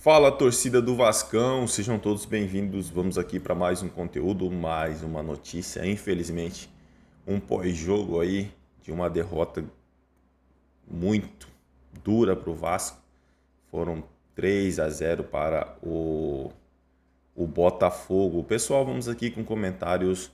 Fala, torcida do Vascão, sejam todos bem-vindos. Vamos aqui para mais um conteúdo, mais uma notícia. Infelizmente, um pós-jogo aí de uma derrota muito dura para o Vasco. Foram 3-0 para o Botafogo. Pessoal, vamos aqui com comentários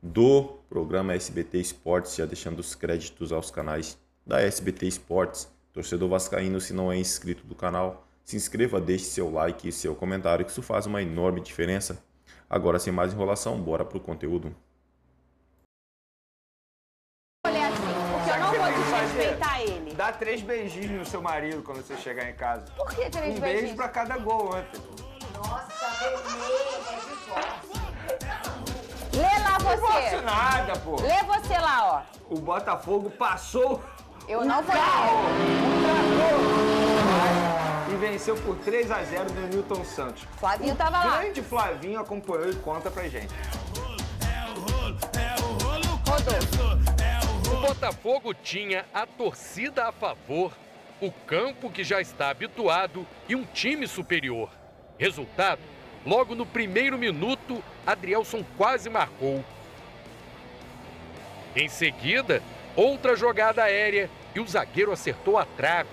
do programa SBT Esportes, já deixando os créditos aos canais da SBT Esportes. Torcedor vascaíno, se não é inscrito do canal, se inscreva, deixe seu like e seu comentário, que isso faz uma enorme diferença. Agora, sem mais enrolação, bora pro conteúdo. Olha assim, porque eu não vou desrespeitar ele. Dá 3 beijinhos no seu marido quando você chegar em casa. Por que 3 beijinhos? Um beijo pra cada gol, ontem. Nossa, vermelha, de forte. Lê lá Não posso você. nada, pô. Lê você lá, ó. O Botafogo passou Eu não vou carro, ler. e venceu por 3-0 do Newton Santos. Flavinho tava lá. Grande Flavinho acompanhou e conta pra gente. Rodou. O Botafogo tinha a torcida a favor, o campo que já está habituado e um time superior. Resultado, logo no primeiro minuto, Adrielson quase marcou. Em seguida, outra jogada aérea e o zagueiro acertou a trave.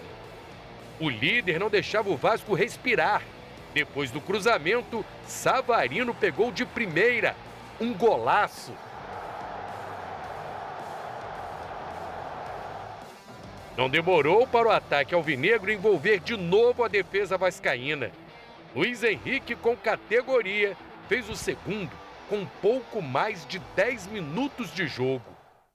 O líder não deixava o Vasco respirar. Depois do cruzamento, Savarino pegou de primeira. Um golaço. Não demorou para o ataque alvinegro envolver de novo a defesa vascaína. Luiz Henrique, com categoria, fez o segundo com pouco mais de 10 minutos de jogo.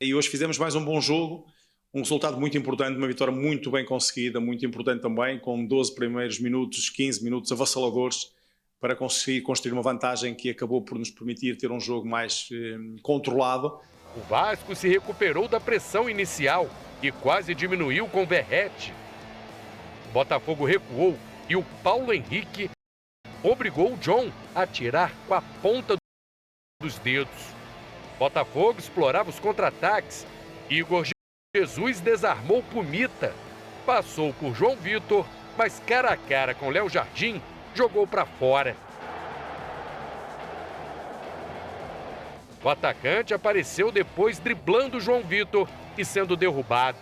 E hoje fizemos mais um bom jogo, um resultado muito importante, uma vitória muito bem conseguida, muito importante também, com 12 primeiros minutos, 15 minutos avassaladores, para conseguir construir uma vantagem que acabou por nos permitir ter um jogo mais controlado. O Vasco se recuperou da pressão inicial e quase diminuiu com Verratti. O Botafogo recuou e o Paulo Henrique obrigou o John a tirar com a ponta dos dedos. Botafogo explorava os contra-ataques. Igor Jesus desarmou Pumita. Passou por João Vitor, mas cara a cara com Léo Jardim, jogou para fora. O atacante apareceu depois driblando João Vitor e sendo derrubado.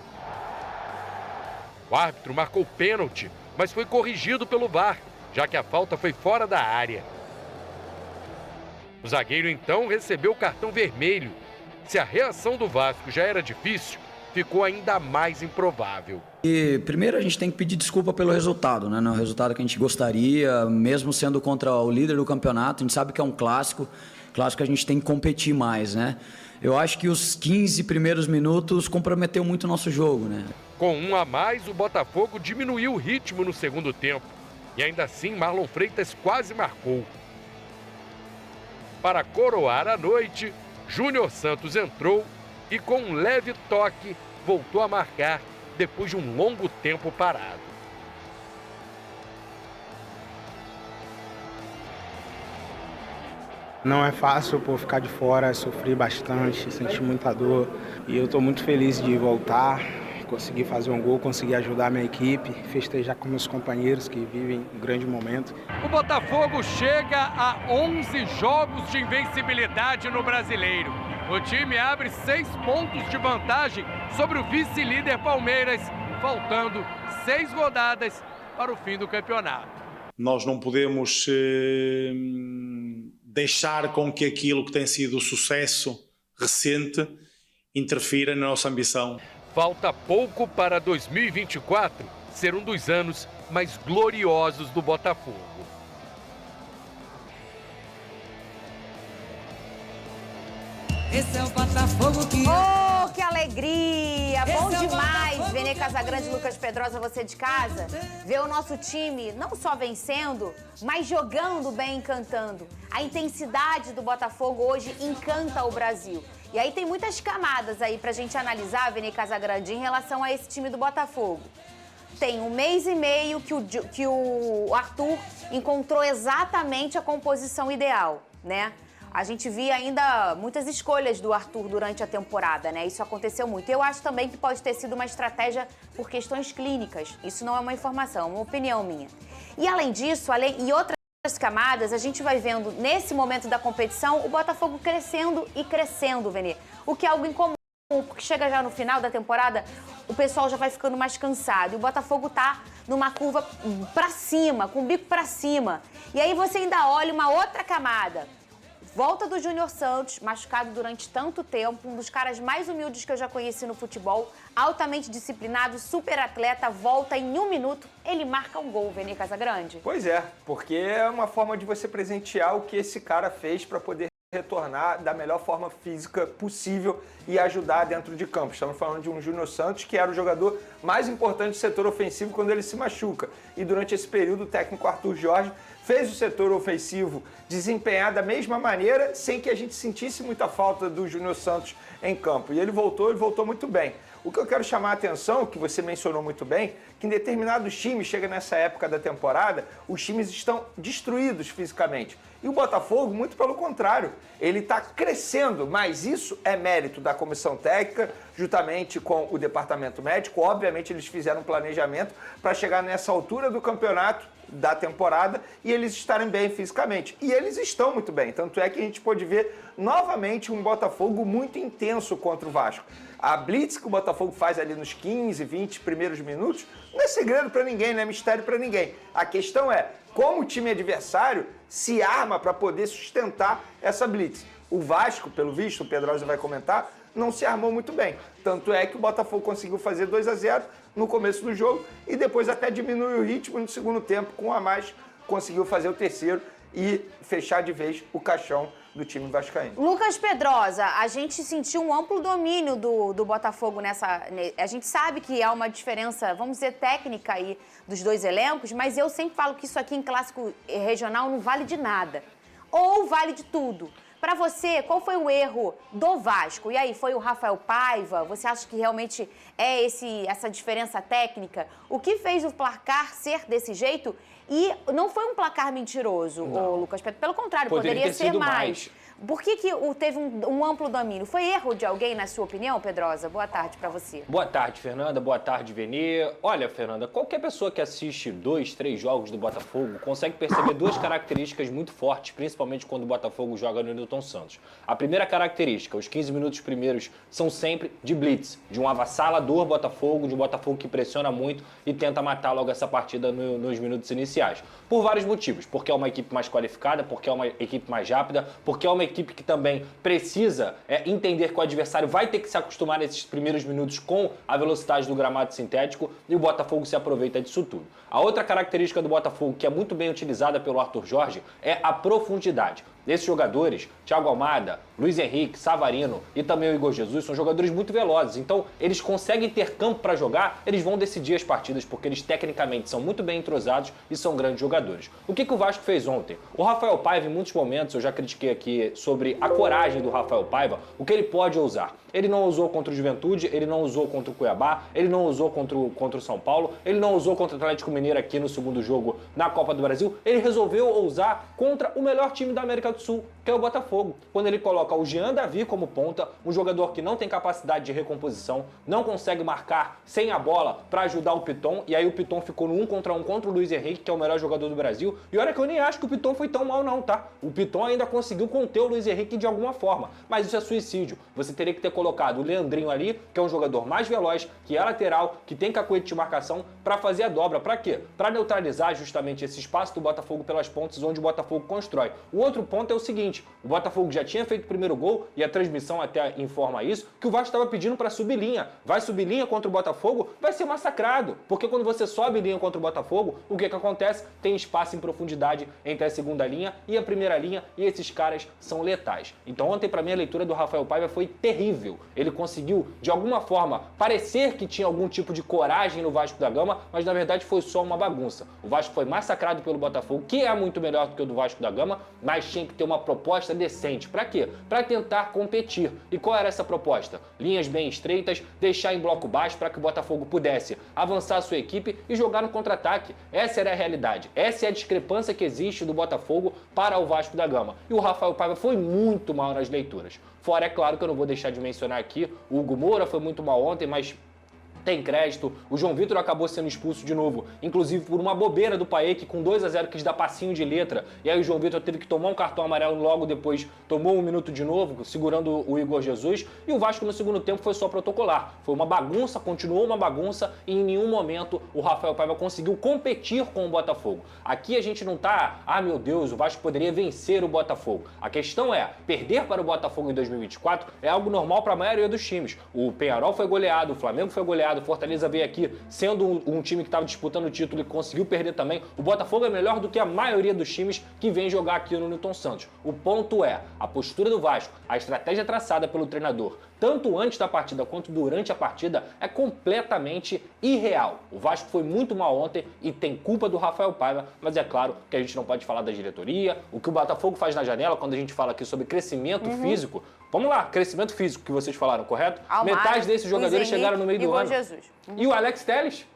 O árbitro marcou pênalti, mas foi corrigido pelo VAR, já que a falta foi fora da área. O zagueiro então recebeu o cartão vermelho. Se a reação do Vasco já era difícil, ficou ainda mais improvável. E primeiro a gente tem que pedir desculpa pelo resultado, né? Não é o resultado que a gente gostaria, mesmo sendo contra o líder do campeonato. A gente sabe que é um clássico a gente tem que competir mais, né? Eu acho que os 15 primeiros minutos comprometeu muito o nosso jogo, né? Com um a mais, o Botafogo diminuiu o ritmo no segundo tempo. E ainda assim, Marlon Freitas quase marcou. Para coroar a noite, Júnior Santos entrou e com um leve toque voltou a marcar depois de um longo tempo parado. Não é fácil por ficar de fora, sofri bastante, senti muita dor. E eu estou muito feliz de voltar, conseguir fazer um gol, conseguir ajudar a minha equipe, festejar com meus companheiros que vivem um grande momento. O Botafogo chega a 11 jogos de invencibilidade no Brasileiro. O time abre 6 pontos de vantagem sobre o vice-líder Palmeiras, faltando 6 rodadas para o fim do campeonato. Nós não podemos deixar com que aquilo que tem sido o sucesso recente interfira na nossa ambição. Falta pouco para 2024 ser um dos anos mais gloriosos do Botafogo. Esse é o Botafogo que... Oh, que alegria! Bom demais, Vene Casagrande, Lucas Pedrosa, você de casa, ver o nosso time não só vencendo, mas jogando bem, encantando. A intensidade do Botafogo hoje encanta o Brasil. E aí tem muitas camadas aí pra gente analisar, Vene Casagrande, em relação a esse time do Botafogo. Tem 1 mês e meio que o Arthur encontrou exatamente a composição ideal, né? A gente via ainda muitas escolhas do Arthur durante a temporada, né? Isso aconteceu muito. Eu acho também que pode ter sido uma estratégia por questões clínicas. Isso não é uma informação, é uma opinião minha. E além disso, e outras camadas, a gente vai vendo nesse momento da competição o Botafogo crescendo e crescendo, Vene. O que é algo incomum, porque chega já no final da temporada, o pessoal já vai ficando mais cansado. E o Botafogo tá numa curva pra cima, com o bico pra cima. E aí você ainda olha uma outra camada. Volta do Júnior Santos, machucado durante tanto tempo, um dos caras mais humildes que eu já conheci no futebol, altamente disciplinado, super atleta, volta em 1 minuto, ele marca um gol, Vene Casagrande. Pois é, porque é uma forma de você presentear o que esse cara fez para poder retornar da melhor forma física possível e ajudar dentro de campo. Estamos falando de um Júnior Santos que era o jogador mais importante do setor ofensivo quando ele se machuca. E durante esse período o técnico Arthur Jorge fez o setor ofensivo desempenhar da mesma maneira sem que a gente sentisse muita falta do Júnior Santos em campo. E ele voltou muito bem. O que eu quero chamar a atenção, que você mencionou muito bem, que em determinados times, chega nessa época da temporada, os times estão destruídos fisicamente. E o Botafogo, muito pelo contrário, ele está crescendo, mas isso é mérito da comissão técnica, juntamente com o departamento médico. Obviamente eles fizeram um planejamento para chegar nessa altura do campeonato, da temporada, e eles estarem bem fisicamente. E eles estão muito bem, tanto é que a gente pôde ver novamente um Botafogo muito intenso contra o Vasco. A blitz que o Botafogo faz ali nos 15, 20 primeiros minutos não é segredo para ninguém, não é mistério para ninguém. A questão é como o time adversário se arma para poder sustentar essa blitz. O Vasco, pelo visto, o Pedrosa vai comentar, não se armou muito bem. Tanto é que o Botafogo conseguiu fazer 2-0 no começo do jogo e depois até diminuiu o ritmo no segundo tempo, com um a mais, conseguiu fazer o terceiro e fechar de vez o caixão do time vascaíno. Lucas Pedrosa, a gente sentiu um amplo domínio do Botafogo nessa... A gente sabe que há uma diferença, vamos dizer, técnica aí dos dois elencos, mas eu sempre falo que isso aqui em clássico regional não vale de nada. Ou vale de tudo. Para você, qual foi o erro do Vasco? E aí, foi o Rafael Paiva? Você acha que realmente é essa diferença técnica? O que fez o placar ser desse jeito? E não foi um placar mentiroso, Lucas Pedro. Pelo contrário, poderia ser mais. Por que teve um amplo domínio? Foi erro de alguém, na sua opinião, Pedrosa? Boa tarde para você. Boa tarde, Fernanda. Boa tarde, Vene. Olha, Fernanda, qualquer pessoa que assiste 2, 3 jogos do Botafogo consegue perceber duas características muito fortes, principalmente quando o Botafogo joga no Newton Santos. A primeira característica, os 15 minutos primeiros, são sempre de blitz, de um avassalador Botafogo, de um Botafogo que pressiona muito e tenta matar logo essa partida nos minutos iniciais. Por vários motivos. Porque é uma equipe mais qualificada, porque é uma equipe mais rápida, porque é uma equipe que também precisa entender que o adversário vai ter que se acostumar nesses primeiros minutos com a velocidade do gramado sintético e o Botafogo se aproveita disso tudo. A outra característica do Botafogo, que é muito bem utilizada pelo Arthur Jorge, é a profundidade. Esses jogadores, Thiago Almada, Luiz Henrique, Savarino e também o Igor Jesus, são jogadores muito velozes. Então, eles conseguem ter campo para jogar, eles vão decidir as partidas, porque eles tecnicamente são muito bem entrosados e são grandes jogadores. O que o Vasco fez ontem? O Rafael Paiva, em muitos momentos, eu já critiquei aqui sobre a coragem do Rafael Paiva, o que ele pode ousar. Ele não usou contra o Juventude, ele não usou contra o Cuiabá, ele não usou contra o São Paulo, ele não usou contra o Atlético Mineiro aqui no segundo jogo na Copa do Brasil. Ele resolveu ousar contra o melhor time da América do Sul, que é o Botafogo. Quando ele coloca o Jean Davi como ponta, um jogador que não tem capacidade de recomposição, não consegue marcar sem a bola para ajudar o Piton, e aí o Piton ficou no 1 contra 1 contra o Luiz Henrique, que é o melhor jogador do Brasil. E olha que eu nem acho que o Piton foi tão mal não, tá? O Piton ainda conseguiu conter o Luiz Henrique de alguma forma, mas isso é suicídio. Você teria que ter colocado o Leandrinho ali, que é um jogador mais veloz, que é lateral, que tem cacuete de marcação, para fazer a dobra. Para quê? Para neutralizar justamente esse espaço do Botafogo pelas pontas, onde o Botafogo constrói. O outro ponto é o seguinte, o Botafogo já tinha feito o primeiro gol, e a transmissão até informa isso, que o Vasco estava pedindo para subir linha. Vai subir linha contra o Botafogo, vai ser massacrado. Porque quando você sobe linha contra o Botafogo, o que acontece? Tem espaço em profundidade entre a segunda linha e a primeira linha, e esses caras são letais. Então ontem, para mim, a leitura do Rafael Paiva foi terrível. Ele conseguiu, de alguma forma, parecer que tinha algum tipo de coragem no Vasco da Gama, mas na verdade foi só uma bagunça. O Vasco foi massacrado pelo Botafogo, que é muito melhor do que o do Vasco da Gama, mas tinha que ter uma proposta decente. Para quê? Para tentar competir. E qual era essa proposta? Linhas bem estreitas, deixar em bloco baixo para que o Botafogo pudesse avançar a sua equipe e jogar no contra-ataque. Essa era a realidade. Essa é a discrepância que existe do Botafogo para o Vasco da Gama. E o Rafael Paiva foi muito mal nas leituras. Fora, é claro que eu não vou deixar de mencionar aqui, o Hugo Moura foi muito mal ontem, mas tem crédito. O João Vitor acabou sendo expulso de novo, inclusive por uma bobeira do Paek, que com 2-0 quis dar passinho de letra, e aí o João Vitor teve que tomar um cartão amarelo logo depois, tomou 1 minuto de novo, segurando o Igor Jesus, e o Vasco no segundo tempo foi só protocolar. Foi uma bagunça, continuou uma bagunça, e em nenhum momento o Rafael Paiva conseguiu competir com o Botafogo. Aqui a gente não tá, meu Deus, o Vasco poderia vencer o Botafogo. A questão é, perder para o Botafogo em 2024 é algo normal para a maioria dos times. O Peñarol foi goleado, o Flamengo foi goleado, o Fortaleza veio aqui sendo um time que estava disputando o título e conseguiu perder também. O Botafogo é melhor do que a maioria dos times que vem jogar aqui no Newton Santos. O ponto é, a postura do Vasco, a estratégia traçada pelo treinador, tanto antes da partida quanto durante a partida, é completamente irreal. O Vasco foi muito mal ontem e tem culpa do Rafael Paiva, mas é claro que a gente não pode falar da diretoria, o que o Botafogo faz na janela, quando a gente fala aqui sobre crescimento físico. Vamos lá, crescimento físico que vocês falaram, correto? Almada, metade desses jogadores chegaram no meio do ano. Jesus. E o Alex Telles?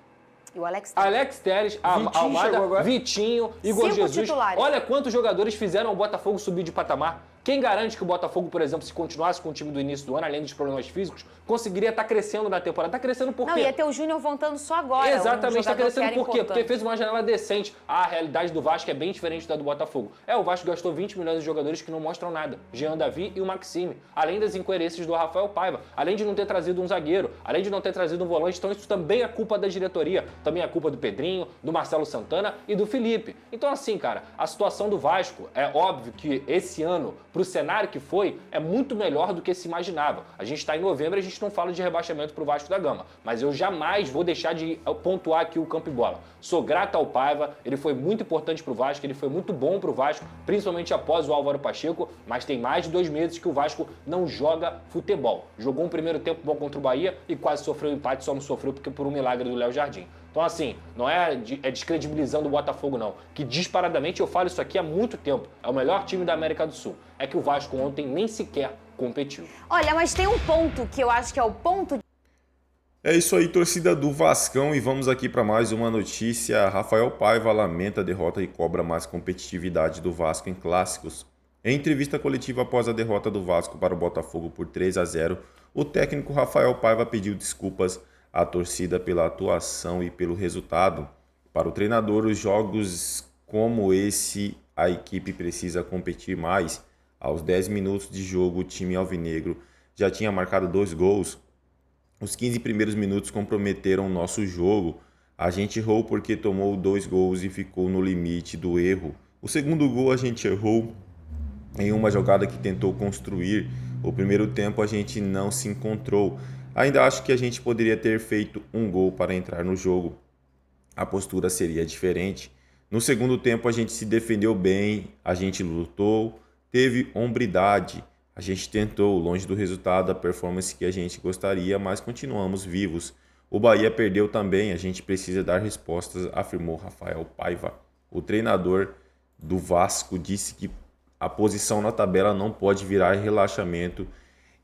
E o Alex Telles. Alex Telles, Almada, Vitinho, Igor 5 Jesus. titulares. Olha quantos jogadores fizeram o Botafogo subir de patamar. Quem garante que o Botafogo, por exemplo, se continuasse com o time do início do ano, além dos problemas físicos, conseguiria estar crescendo na temporada? Está crescendo por quê? Não, ia ter o Júnior voltando só agora. Exatamente, está crescendo por quê? Importante. Porque fez uma janela decente. A realidade do Vasco é bem diferente da do Botafogo. O Vasco gastou 20 milhões de jogadores que não mostram nada. Jean Davi e o Maxime. Além das incoerências do Rafael Paiva. Além de não ter trazido um zagueiro. Além de não ter trazido um volante. Então isso também é culpa da diretoria. Também é culpa do Pedrinho, do Marcelo Santana e do Felipe. Então assim, cara, a situação do Vasco, é óbvio que esse ano, pro cenário que foi, é muito melhor do que se imaginava. A gente está em novembro e a gente não fala de rebaixamento pro Vasco da Gama. Mas eu jamais vou deixar de pontuar aqui o campo e bola. Sou grato ao Paiva, ele foi muito importante pro Vasco, ele foi muito bom pro Vasco, principalmente após o Álvaro Pacheco, mas tem mais de 2 meses que o Vasco não joga futebol. Jogou um primeiro tempo bom contra o Bahia e quase sofreu empate, só não sofreu porque por um milagre do Léo Jardim. Então assim, não é descredibilizando o Botafogo não, que disparadamente eu falo isso aqui há muito tempo, é o melhor time da América do Sul. É que o Vasco ontem nem sequer competiu. Olha, mas tem um ponto que eu acho que é o ponto... É isso aí, torcida do Vascão, e vamos aqui para mais uma notícia. Rafael Paiva lamenta a derrota e cobra mais competitividade do Vasco em clássicos. Em entrevista coletiva após a derrota do Vasco para o Botafogo por 3-0, o técnico Rafael Paiva pediu desculpas à torcida pela atuação e pelo resultado. Para o treinador, os jogos como esse, a equipe precisa competir mais. Aos 10 minutos de jogo, o time alvinegro já tinha marcado 2 gols. Os 15 primeiros minutos comprometeram o nosso jogo. A gente errou porque tomou 2 gols e ficou no limite do erro. O segundo gol a gente errou em uma jogada que tentou construir. O primeiro tempo a gente não se encontrou. Ainda acho que a gente poderia ter feito um gol para entrar no jogo. A postura seria diferente. No segundo tempo a gente se defendeu bem, a gente lutou, teve hombridade. A gente tentou, longe do resultado, a performance que a gente gostaria, mas continuamos vivos. O Bahia perdeu também, a gente precisa dar respostas, afirmou Rafael Paiva. O treinador do Vasco disse que a posição na tabela não pode virar relaxamento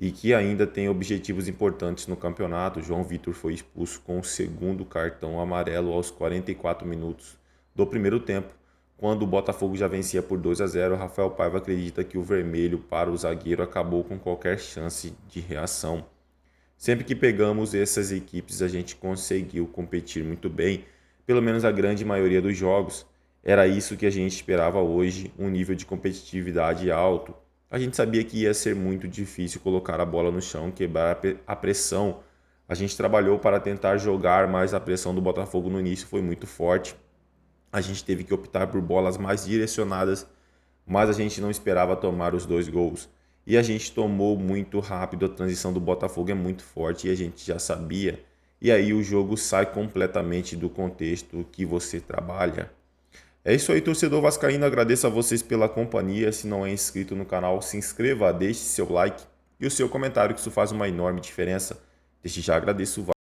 e que ainda tem objetivos importantes no campeonato. João Vitor foi expulso com o segundo cartão amarelo aos 44 minutos do primeiro tempo. Quando o Botafogo já vencia por 2-0, Rafael Paiva acredita que o vermelho para o zagueiro acabou com qualquer chance de reação. Sempre que pegamos essas equipes, a gente conseguiu competir muito bem, pelo menos a grande maioria dos jogos. Era isso que a gente esperava hoje, um nível de competitividade alto. A gente sabia que ia ser muito difícil colocar a bola no chão, quebrar a pressão. A gente trabalhou para tentar jogar, mas a pressão do Botafogo no início foi muito forte. A gente teve que optar por bolas mais direcionadas, mas a gente não esperava tomar os 2 gols. E a gente tomou muito rápido, a transição do Botafogo é muito forte e a gente já sabia. E aí o jogo sai completamente do contexto que você trabalha. É isso aí, torcedor vascaíno, agradeço a vocês pela companhia. Se não é inscrito no canal, se inscreva, deixe seu like e o seu comentário, que isso faz uma enorme diferença. Desde já agradeço.